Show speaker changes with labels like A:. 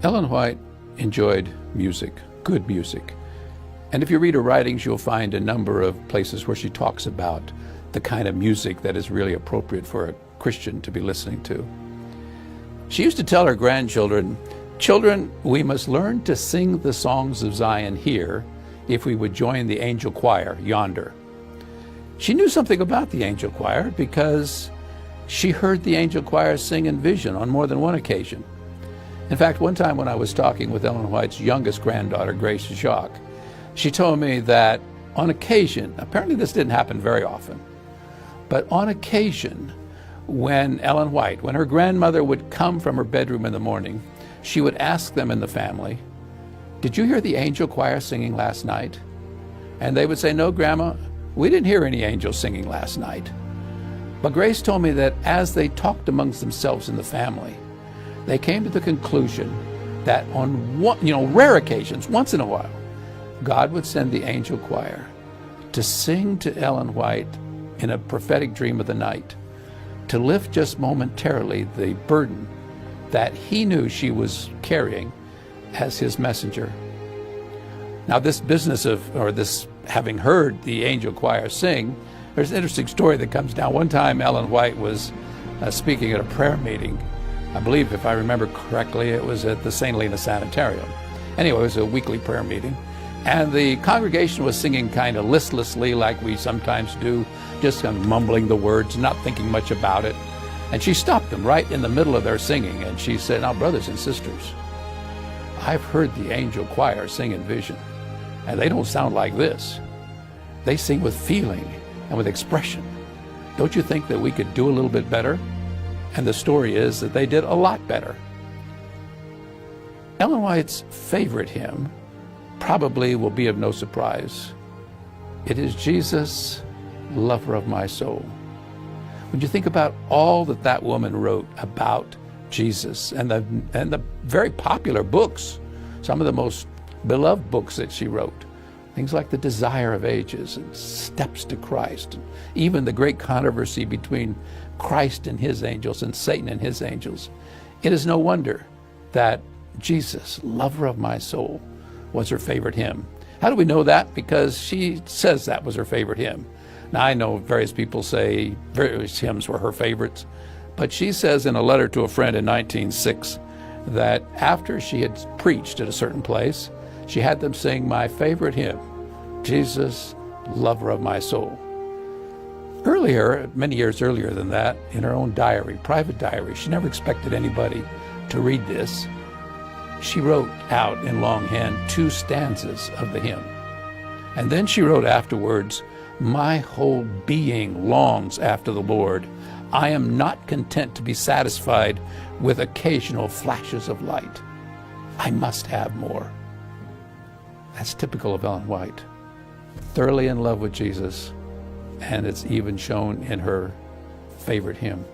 A: Ellen White enjoyed music, good music. And if you read her writings, you'll find a number of places where she talks about the kind of music that is really appropriate for a Christian to be listening to. She used to tell her grandchildren, "Children, we must learn to sing the songs of Zion here if we would join the angel choir yonder." She knew something about the angel choir because she heard the angel choir sing in vision on more than one occasion. In fact, one time when I was talking with Ellen White's youngest granddaughter, Grace Jacques, she told me that on occasion, apparently this didn't happen very often, but on occasion, when Ellen White, when her grandmother would come from her bedroom in the morning, she would ask them in the family, "Did you hear the angel choir singing last night?" And they would say, "No, Grandma, we didn't hear any angels singing last night." But Grace told me that as they talked amongst themselves in the family, they came to the conclusion that on rare occasions, once in a while, God would send the angel choir to sing to Ellen White in a prophetic dream of the night, to lift just momentarily the burden that he knew she was carrying as his messenger. Now, this business this having heard the angel choir sing, there's an interesting story that comes down. One time Ellen White was speaking at a prayer meeting. I believe, if I remember correctly, it was at the St. Helena Sanitarium. Anyway, it was a weekly prayer meeting. And the congregation was singing kind of listlessly, like we sometimes do, just kind of mumbling the words, not thinking much about it. And she stopped them right in the middle of their singing, and she said, "Now, brothers and sisters, I've heard the angel choir sing in vision, and they don't sound like this. They sing with feeling and with expression. Don't you think that we could do a little bit better?" And the story is that they did a lot better. Ellen White's favorite hymn probably will be of no surprise. It is Jesus, Lover of My Soul. When you think about all that that woman wrote about Jesus and the very popular books, some of the most beloved books that she wrote, things like The Desire of Ages and Steps to Christ, and even the great controversy between Christ and his angels and Satan and his angels, it is no wonder that Jesus, Lover of My Soul, was her favorite hymn. How do we know that? Because she says that was her favorite hymn. Now, I know various people say various hymns were her favorites, but she says in a letter to a friend in 1906 that after she had preached at a certain place, she had them sing my favorite hymn, Jesus, Lover of My Soul. Earlier, many years earlier than that, in her own diary, private diary, she never expected anybody to read this. She wrote out in longhand 2 stanzas of the hymn. And then she wrote afterwards, "My whole being longs after the Lord. I am not content to be satisfied with occasional flashes of light. I must have more." That's typical of Ellen White. Thoroughly in love with Jesus, and it's even shown in her favorite hymn.